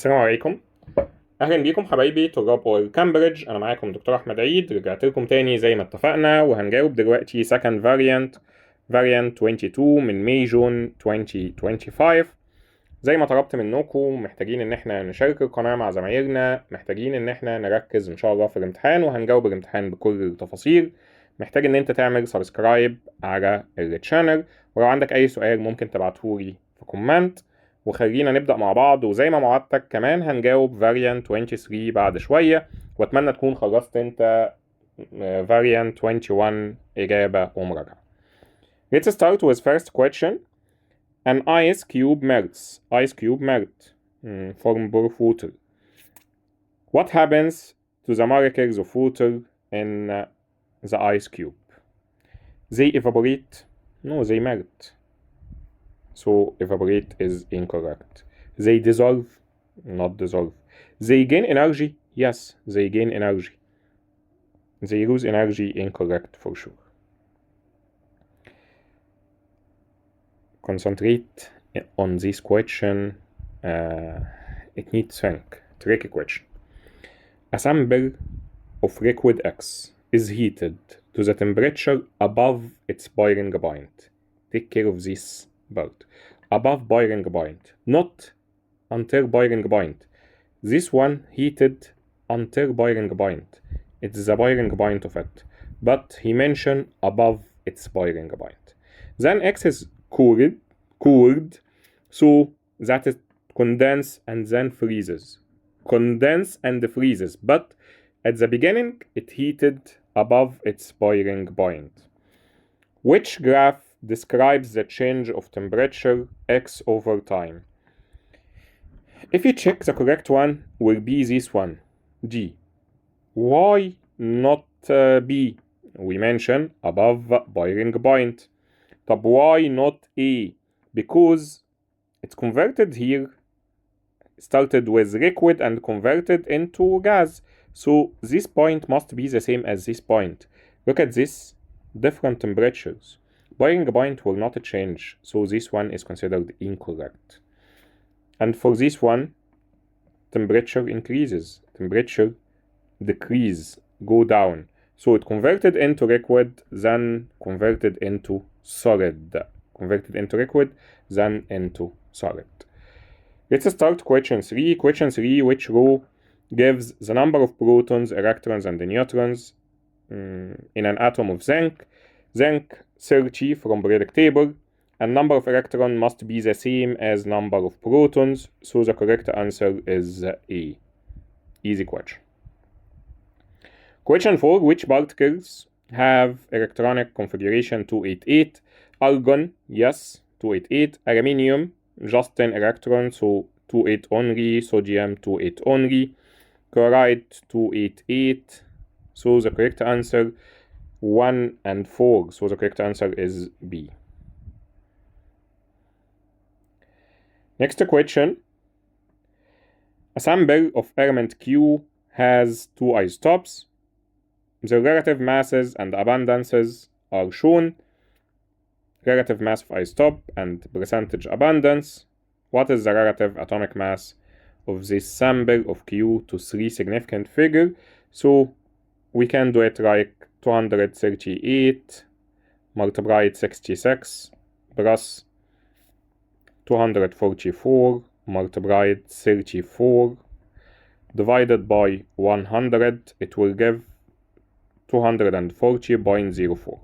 السلام عليكم. اهلا بيكم حبايبي طلاب اول كامبريدج. انا معاكم دكتور احمد عيد، رجعت لكم تاني زي ما اتفقنا وهنجاوب دلوقتي second variant 22 من ماي جون 2025. زي ما طلبت منكم، محتاجين ان احنا نشارك القناة مع زمايلنا، محتاجين ان احنا نركز ان شاء الله في الامتحان وهنجاوب الامتحان بكل التفاصيل. محتاج ان انت تعمل سبسكرايب على التشانل، ولو عندك اي سؤال ممكن تبعتهولي في كومنت، وخلينا نبدأ مع بعض. وزي ما وعدتك كمان هنجاوب variant 23 بعد شوية، واتمنى تكون خلصت انت variant 21 إجابة ومراجعة. Let's start with first question. An ice cube melts. Ice cube melt. Form of water. What happens to the molecules of water in the ice cube? They evaporate? No, they melt. So evaporate is incorrect. They dissolve? Not dissolve. They gain energy? Yes, they gain energy. They lose energy? Incorrect for sure. Concentrate on this question. It needs think. Tricky question. A sample of liquid X is heated to the temperature above its boiling point. Take care of this part. Above boiling point, not until boiling point. This one heated until boiling point. It's the boiling point of it. But he mentioned above its boiling point. Then X is cooled, so that it condenses and then freezes. Condense and freezes, but at the beginning it heated above its boiling point. Which graph describes the change of temperature X over time? If you check, the correct one will be this one, G. Why not B? We mentioned above boiling point. But why not A? Because it's converted here, started with liquid and converted into gas. So this point must be the same as this point. Look at this, different temperatures. Boiling point will not change, so this one is considered incorrect. And for this one, temperature increases, temperature decrease, go down. So it converted into liquid, then converted into solid. Converted into liquid, then into solid. Let's start question 3. Question 3, which row gives the number of protons, electrons, and neutrons in an atom of zinc? Zinc 30 from periodic table, and number of electrons must be the same as number of protons, so the correct answer is A. Easy question. Question 4, which particles have electronic configuration 288? Argon, yes, 288. Aluminium, just 10 electrons, so 28 only. Sodium, 28 only. Chloride, 288. So the correct answer 1 and 4. So the correct answer is B. Next question. A sample of element Q has two isotopes. The relative masses and abundances are shown. Relative mass of isotope and percentage abundance. What is the relative atomic mass of this sample of Q to three significant figure? So we can do it like 238 multiplied 66 plus 244 multiplied 34 divided by 100. It will give 240.04.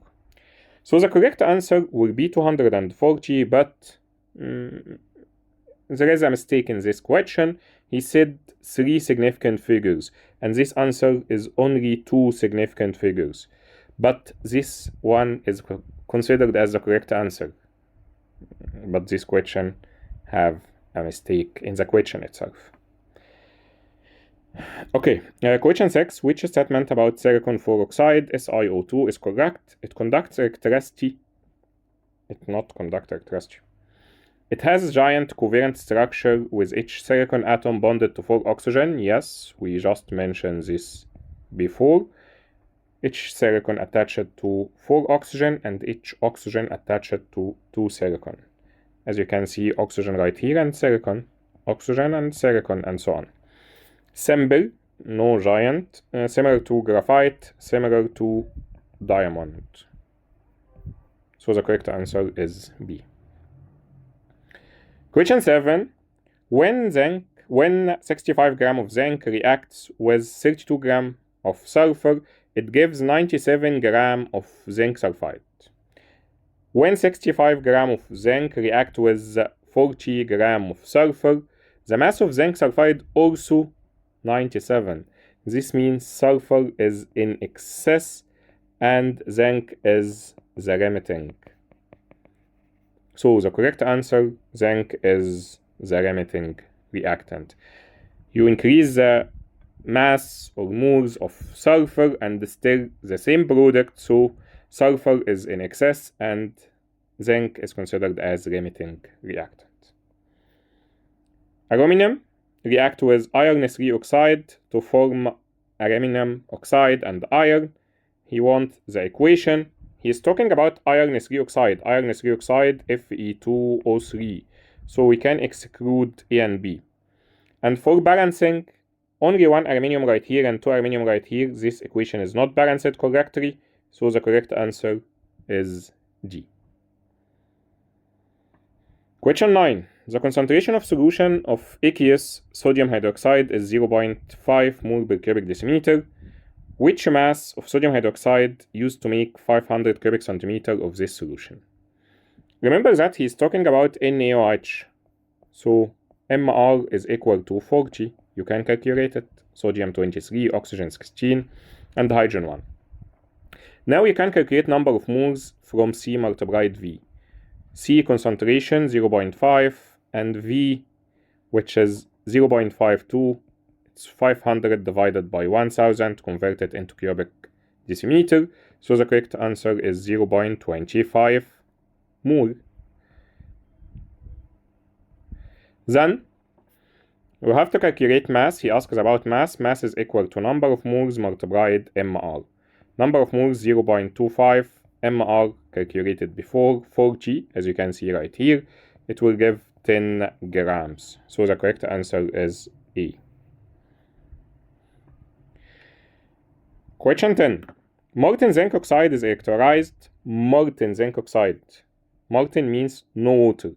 So the correct answer will be 240, but there is a mistake in this question. He said three significant figures, and this answer is only two significant figures. But this one is considered as the correct answer. But this question have a mistake in the question itself. Okay, question 6. Which statement about silicon 4 oxide, SiO2, is correct? It conducts electricity. It not conduct electricity. It has giant covalent structure with each silicon atom bonded to 4 oxygen. Yes, we just mentioned this before. Each silicon attached to 4 oxygen and each oxygen attached to 2 silicon. As you can see, oxygen right here and silicon oxygen and silicon and so on. Simple, no giant, similar to graphite, similar to diamond. So the correct answer is B. Question 7. When 65 gram of zinc reacts with 32 gram of sulfur, it gives 97 gram of zinc sulfide. When 65 gram of zinc react with 40 gram of sulfur, the mass of zinc sulfide also 97. This means sulfur is in excess and zinc is the remitting. So the correct answer, zinc is the remitting reactant. You increase the mass or moles of sulfur and still the same product, so sulfur is in excess and zinc is considered as remitting reactant. Aluminum react with iron 3 oxide to form aluminum oxide and iron. He wants the equation. He is talking about iron 3 oxide. Iron 3 oxide Fe2O3. So we can exclude A and B. And for balancing, only one aluminum right here and two aluminum right here. This equation is not balanced correctly. So the correct answer is D. Question 9. The concentration of solution of aqueous sodium hydroxide is 0.5 mole per cubic decimeter. Which mass of sodium hydroxide used to make 500 cubic centimeter of this solution? Remember that he's talking about NaOH. So Mr is equal to 40. You can calculate it. Sodium 23, oxygen 16, and hydrogen 1. Now you can calculate number of moles from C multiplied V. C concentration 0.5 and V, which is 0.52. It's 500 divided by 1000 converted into cubic decimeter. So the correct answer is 0.25 mole. Then we have to calculate mass. He asks about mass. Mass is equal to number of moles multiplied Mr. Number of moles 0.25. Mr calculated before 40, as you can see right here. It will give 10 grams. So the correct answer is A. Question 10. Molten zinc oxide is characterized. Molten zinc oxide. Molten means no water.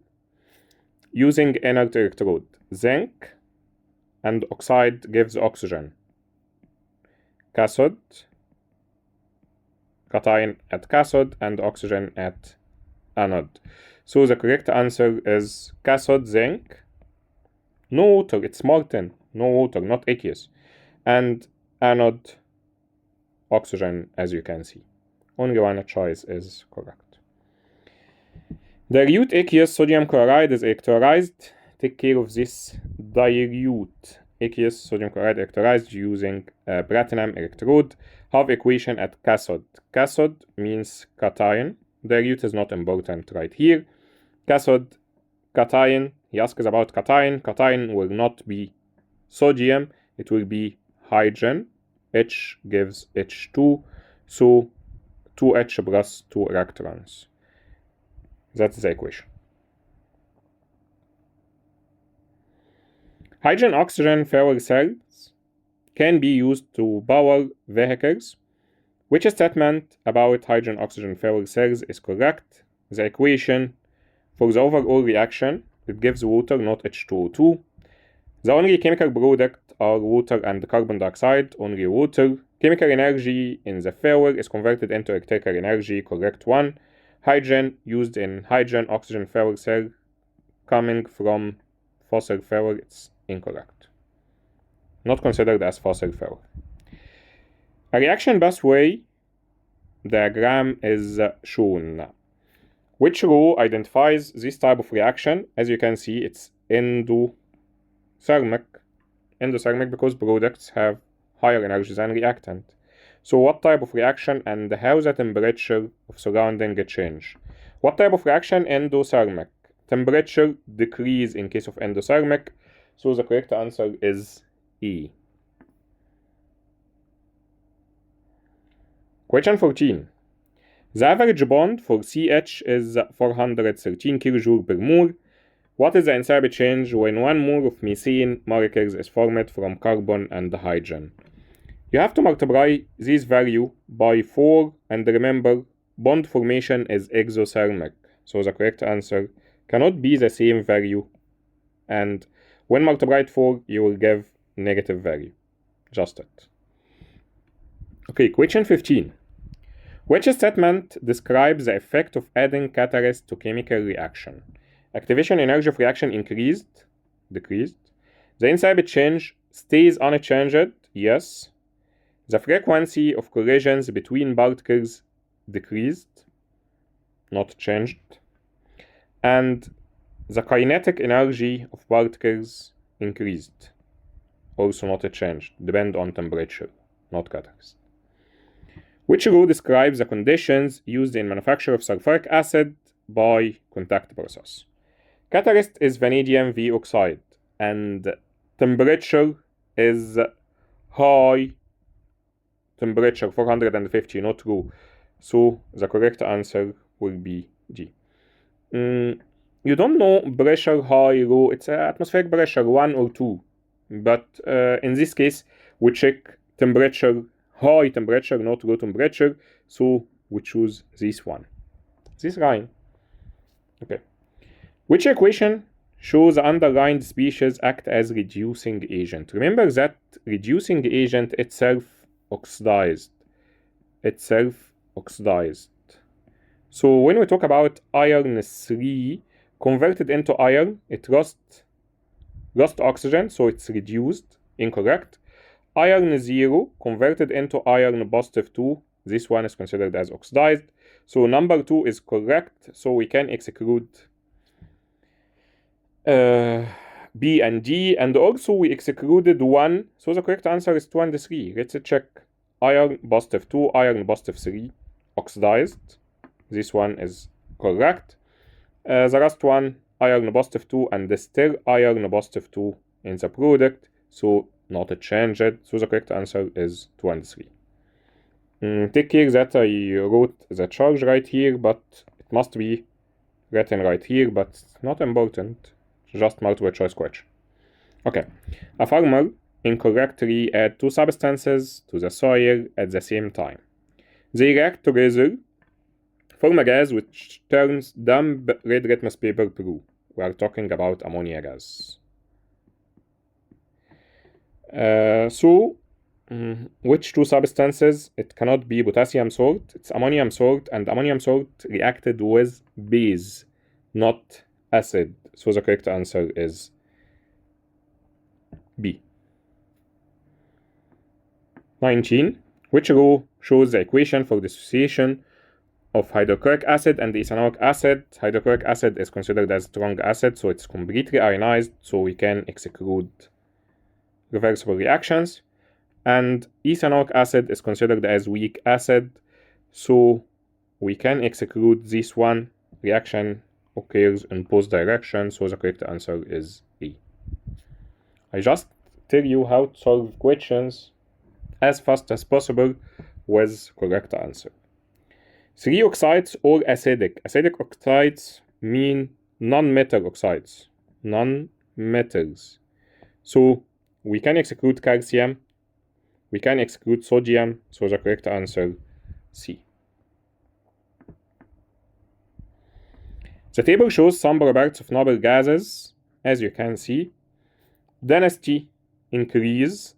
Using inert electrode. Zinc and oxide gives oxygen. Cathode. Cation at cathode and oxygen at anode. So the correct answer is cathode zinc. No water, it's molten. No water, not aqueous. And anode oxygen, as you can see. Only one choice is correct. Dilute aqueous sodium chloride is characterized. Take care of this. Dilute aqueous sodium chloride characterized using a platinum electrode. Have equation at cathode. Cathode means cation. Dilute is not important right here. Cathode, cation. He asks about cation. Cation will not be sodium. It will be hydrogen. H gives H2. So 2H plus 2 electrons. That's the equation. Hydrogen-oxygen fuel cells can be used to power vehicles. Which statement about hydrogen-oxygen fuel cells is correct? The equation for the overall reaction, it gives water, not H2O2. The only chemical product are water and carbon dioxide, only water. Chemical energy in the fuel is converted into electrical energy, correct one. Hydrogen used in hydrogen-oxygen fuel cell coming from fossil fuel, it's incorrect. Not considered as fossil fuel. A reaction pathway diagram is shown. Which row identifies this type of reaction? As you can see, it's endothermic. Endothermic because products have higher energy than reactant. So what type of reaction and how the temperature of surrounding change? What type of reaction? Endothermic. Temperature decrease in case of endothermic. So the correct answer is E. Question 14. The average bond for CH is 413 kJ per mole. What is the enthalpy change when 1 mole of methane molecules is formed from carbon and hydrogen? You have to multiply this value by 4, and remember, bond formation is exothermic, so the correct answer cannot be the same value, and when multiplied 4, you will give negative value. Just it. Okay, question 15. Which statement describes the effect of adding catalyst to chemical reaction? Activation energy of reaction increased, decreased. The enthalpy change stays unchanged, yes. The frequency of collisions between particles decreased, not changed. And the kinetic energy of particles increased, also not changed, depend on temperature, not catalyst. Which law describes the conditions used in manufacture of sulfuric acid by contact process? Catalyst is vanadium V oxide, and temperature is high temperature, 450, not true. So the correct answer will be D. You don't know pressure high, low, it's atmospheric pressure 1 or 2. But in this case, we check temperature, high temperature, not low temperature. So we choose this one. This line. Okay. Which equation shows the underlined species act as reducing agent? Remember that reducing agent itself oxidized. So when we talk about iron 3 converted into iron, it lost oxygen, so it's reduced, incorrect. Iron 0 converted into iron positive 2, this one is considered as oxidized. So number 2 is correct, so we can exclude B and D, and also we excluded 1, so the correct answer is 2 and 3. Let's check. Iron positive 2, iron positive 3, oxidized. This one is correct. The last one, iron positive 2, and still iron positive 2 in the product, so not changed. So the correct answer is 2 and 3. Take care that I wrote the charge right here, but it must be written right here, but not important. Just multiple choice question. Okay, a farmer incorrectly add 2 substances to the soil at the same time. They react together, form a gas which turns damp red litmus paper blue. We are talking about ammonia gas. Which 2 substances? It cannot be potassium salt, it's ammonium salt, and ammonium salt reacted with base, not acid. So the correct answer is B. 19. Which law shows the equation for dissociation of hydrochloric acid and ethanoic acid? Hydrochloric acid is considered as strong acid, so it's completely ionized, so we can exclude reversible reactions. And ethanoic acid is considered as weak acid, so we can exclude this one. Reaction occurs in both directions, so the correct answer is E. I just tell you how to solve questions as fast as possible with correct answer. 3 oxides or acidic. Acidic oxides mean non-metal oxides, non-metals. So we can exclude calcium, we can exclude sodium, so the correct answer C. The table shows some properties of noble gases. As you can see, density increase,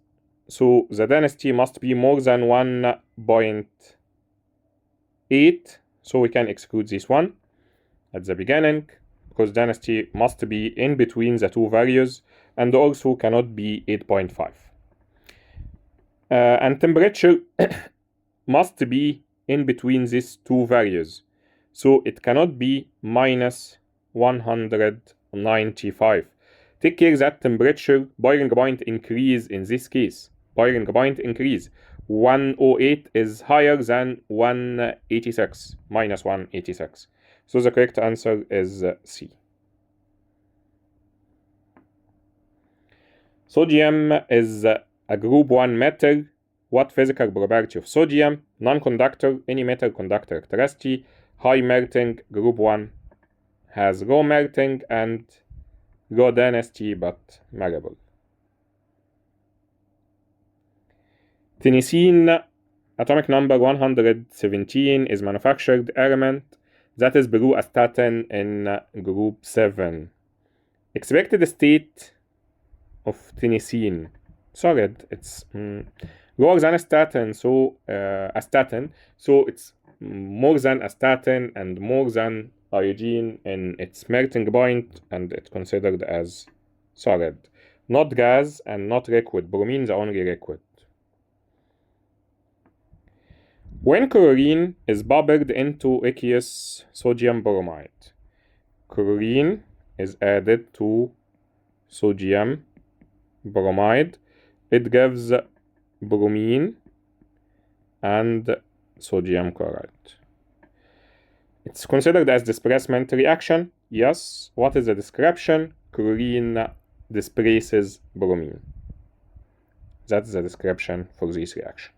so the density must be more than 1.8, so we can exclude this one at the beginning, because density must be in between the 2 values, and also cannot be 8.5. And temperature must be in between these 2 values, so it cannot be minus 195. Take care that temperature boiling point increase in this case. Boiling point increase. 108 is higher than 186, minus 186. So the correct answer is C. Sodium is a group 1 metal. What physical property of sodium? Non-conductor, any metal conductor characteristic, high melting, group 1 has low melting, and low density but malleable. Tennessine atomic number 117 is manufactured element that is below a statin in group 7. Expected state of tennessine, solid. It's lower than a statin, so it's more than a statin and more than iodine in its melting point, and it's considered as solid, not gas and not liquid. Bromine is only liquid. When chlorine is bubbled into aqueous sodium bromide, chlorine is added to sodium bromide. It gives bromine and sodium chloride. It's considered as displacement reaction. Yes. What is the description? Chlorine displaces bromine. That's the description for this reaction.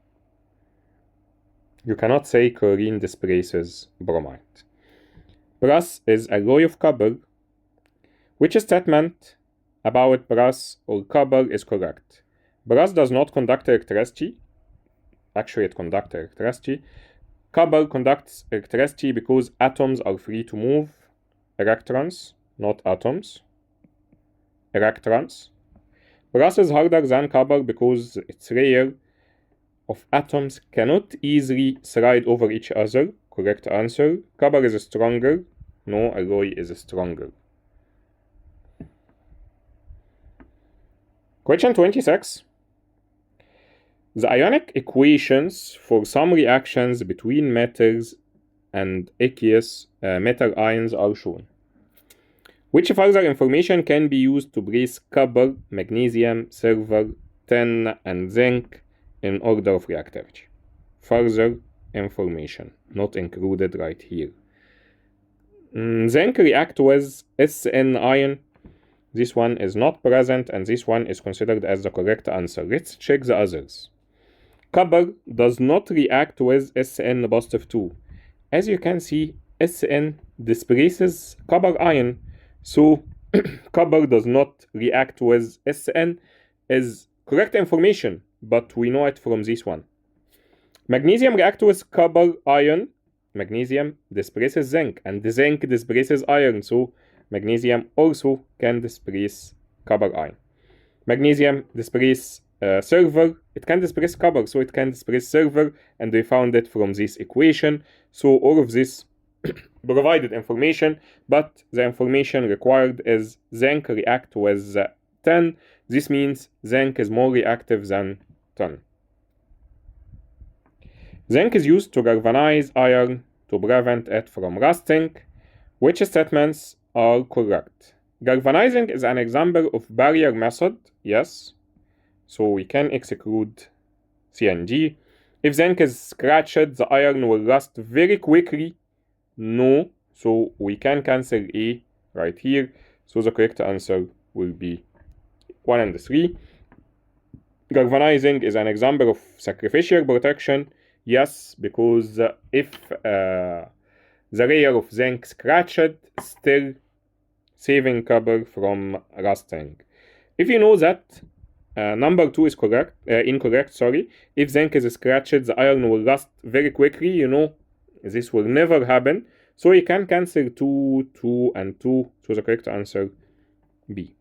You cannot say chlorine displaces bromide. Brass is alloy of copper. Which statement about brass or copper is correct? Brass does not conduct electricity. Actually, it conducts electricity. Copper conducts electricity because atoms are free to move. Electrons, not atoms. Electrons. Brass is harder than copper because its layer of atoms cannot easily slide over each other. Correct answer. Copper is stronger. No, alloy is stronger. Question 26. The ionic equations for some reactions between metals and aqueous metal ions are shown. Which further information can be used to place copper, magnesium, silver, tin, and zinc in order of reactivity? Further information, not included right here. Zinc react with SN ion. This one is not present, and this one is considered as the correct answer. Let's check the others. Copper does not react with SN positive 2. As you can see, SN displaces copper ion, so copper does not react with SN is correct information, but we know it from this one. Magnesium reacts with copper ion. Magnesium displaces zinc, and the zinc displaces iron, so magnesium also can displace copper ion. Magnesium displaces silver. It can displace copper, so it can displace silver, and we found it from this equation. So all of this provided information, but the information required is zinc react with tin. This means zinc is more reactive than tin. Zinc is used to galvanize iron to prevent it from rusting. Which statements are correct? Galvanizing is an example of barrier method. Yes. So we can exclude C and D. If zinc is scratched, the iron will rust very quickly. No. So we can cancel A right here. So the correct answer will be 1 and 3. Galvanizing is an example of sacrificial protection. Yes, because if the layer of zinc scratched, still saving copper from rusting. If you know that number 2 is incorrect, sorry. If zinc is scratched, the iron will rust very quickly. You know, this will never happen. So you can cancel 2, 2, and 2. So the correct answer, B.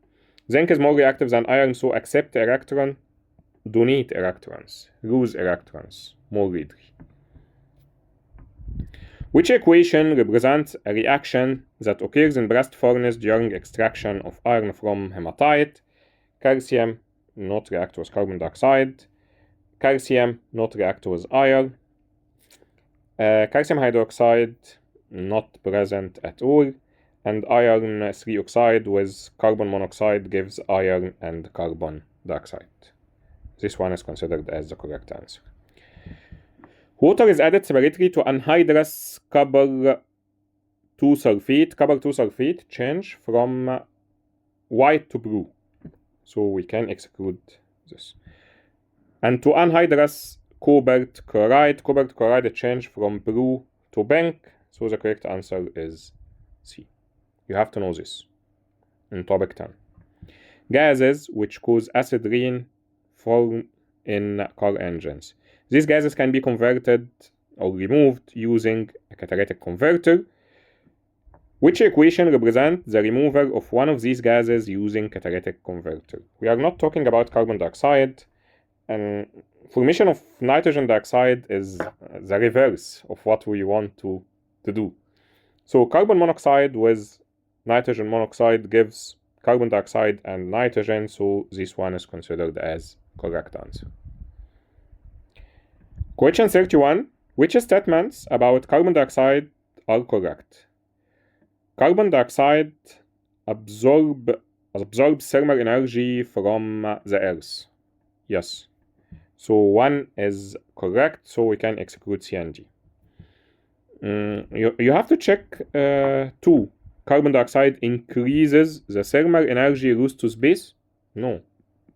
Zinc is more reactive than iron, so accept electron, donate electrons, lose electrons more readily. Which equation represents a reaction that occurs in blast furnace during extraction of iron from hematite? Calcium not react with carbon dioxide. Calcium not react with iron. Calcium hydroxide not present at all. And iron 3 oxide with carbon monoxide gives iron and carbon dioxide. This one is considered as the correct answer. Water is added separately to anhydrous copper 2 sulfate. Copper 2 sulfate change from white to blue. So we can exclude this. And to anhydrous cobalt chloride change from blue to pink. So the correct answer is C. You have to know this in topic 10. gases which cause acid rain form in car engines. These gases can be converted or removed using a catalytic converter. Which equation represents the removal of one of these gases using catalytic converter? We are not talking about carbon dioxide, and formation of nitrogen dioxide is the reverse of what we want to do. So carbon monoxide with nitrogen monoxide gives carbon dioxide and nitrogen, so this one is considered as correct answer. Question 31. Which statements about carbon dioxide are correct? Carbon dioxide absorbs thermal energy from the earth. Yes. So 1 is correct, so we can exclude C and D. You have to check 2. Carbon dioxide increases the thermal energy lost to space? No.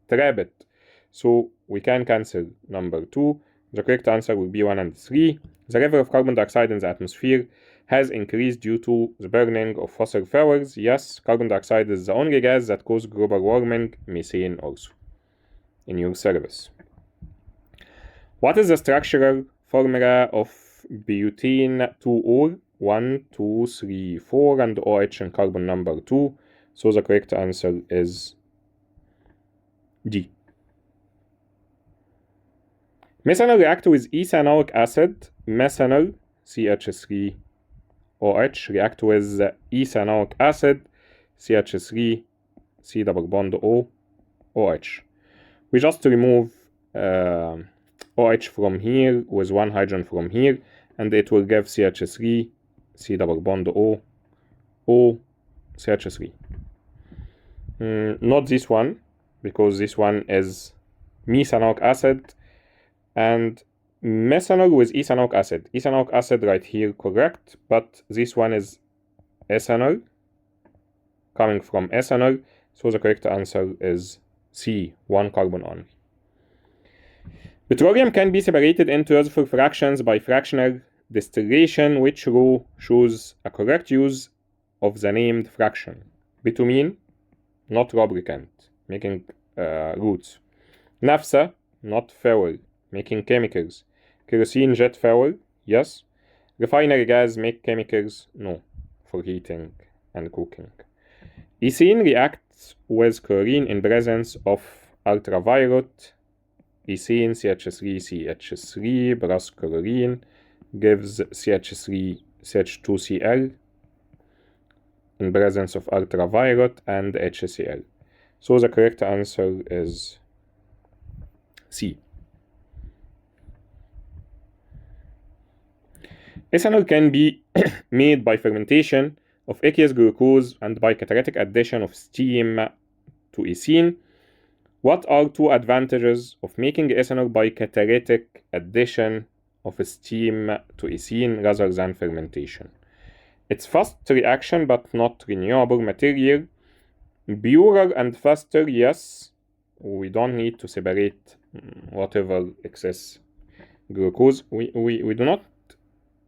Trap it. So we can cancel number 2. The correct answer will be 1 and 3. The level of carbon dioxide in the atmosphere has increased due to the burning of fossil fuels. Yes, carbon dioxide is the only gas that causes global warming, methane also, in your syllabus. What is the structural formula of butane 2-ol? 1, 2, 3, 4, and OH in carbon number 2. So the correct answer is D. Methanol react with ethanoic acid. Methanol, CH3, OH, react with ethanoic acid, CH3, C double bond O, OH. We just remove OH from here with one hydrogen from here, and it will give CH3, C double bond O, O, CH3. Not this one, because this one is methanoic acid, and methanol with ethanoic acid. Ethanoic acid right here, correct, but this one is ethanol, coming from ethanol, so the correct answer is C, 1 carbon only. Petroleum can be separated into useful fractions by fractional distillation. Which row shows a correct use of the named fraction? Bitumen, not lubricant, making roots. Naphtha, not fuel, making chemicals. Kerosene, jet fuel, yes. Refinery gas, make chemicals, no, for heating and cooking. Ethene reacts with chlorine in presence of ultraviolet. Ethene, CH3, CH3 plus chlorine gives CH3, CH2Cl in presence of ultraviolet and HCl. So the correct answer is C. Ethanol can be made by fermentation of aqueous glucose and by catalytic addition of steam to ethene. What are 2 advantages of making ethanol by catalytic addition of steam to ethene rather than fermentation? It's fast reaction but not renewable material. Purer and faster, yes. We don't need to separate whatever excess glucose. We do not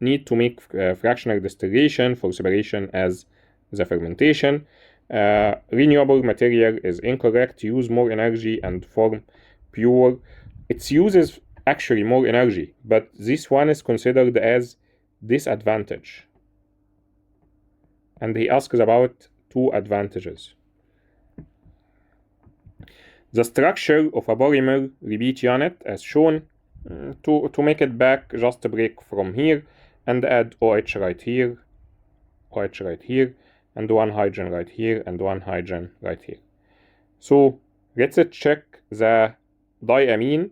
need to make fractional distillation for separation as the fermentation. Renewable material is incorrect. Use more energy and form pure. It uses actually more energy, but this one is considered as disadvantage. And he asks about 2 advantages. The structure of a polymer repeat unit as shown. To make it back, just break from here and add OH right here, OH right here, and 1 hydrogen right here, and 1 hydrogen right here. So let's check the diamine.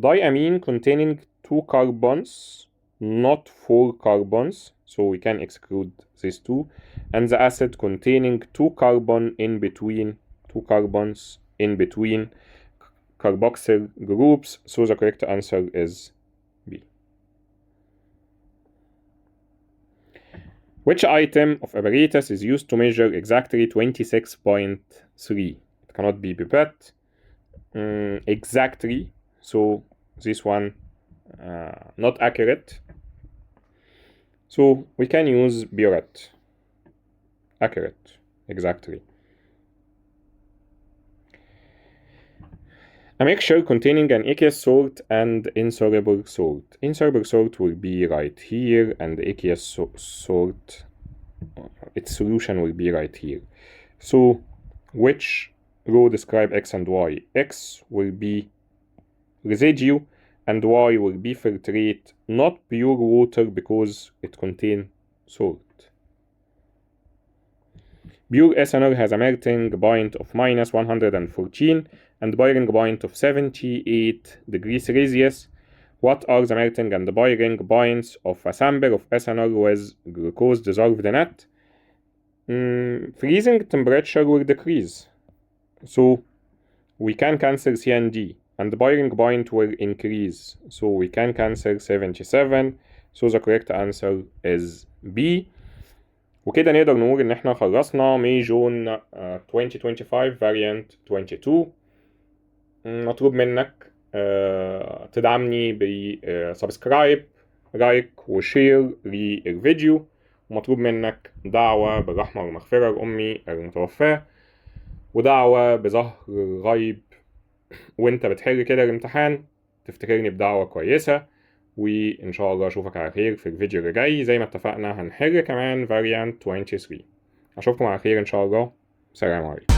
Diamine containing 2 carbons, not 4 carbons, so we can exclude these 2. And the acid containing 2 carbons in between carboxyl groups, so the correct answer is B. Which item of apparatus is used to measure exactly 26.3? It cannot be pipette. Exactly, so this one not accurate. So we can use burette. Accurate, exactly. A mixture containing an aqueous salt and insoluble salt. Insoluble salt will be right here, and the aqueous salt, its solution will be right here. So, which row describe x and y? X will be residue, and y will be filtrate, not pure water because it contains salt. Pure ethanol has a melting point of minus 114 and boiling point of 78 degrees Celsius. What are the melting and boiling points of a sample of ethanol with glucose dissolved in it? Freezing temperature will decrease, so we can cancel C and D, and the boiling point will increase, so we can cancel 77. So the correct answer is B. وكده نقدر نقول إن إحنا خلصنا ماي جون 2025 variant 22. مطلوب منك تدعمني بسبسكرايب، لايك وشير للفيديو، ومطلوب منك دعوة بالرحمة والمغفرة لأمي المتوفاة، ودعوة بظهر غيب وانت بتحل كده الامتحان تفتكرني بدعوة كويسة، وإن شاء الله أشوفك على خير في الفيديو اللي جاي. زي ما اتفقنا هنحل كمان variant 23. أشوفكم على خير إن شاء الله. سلام عليكم.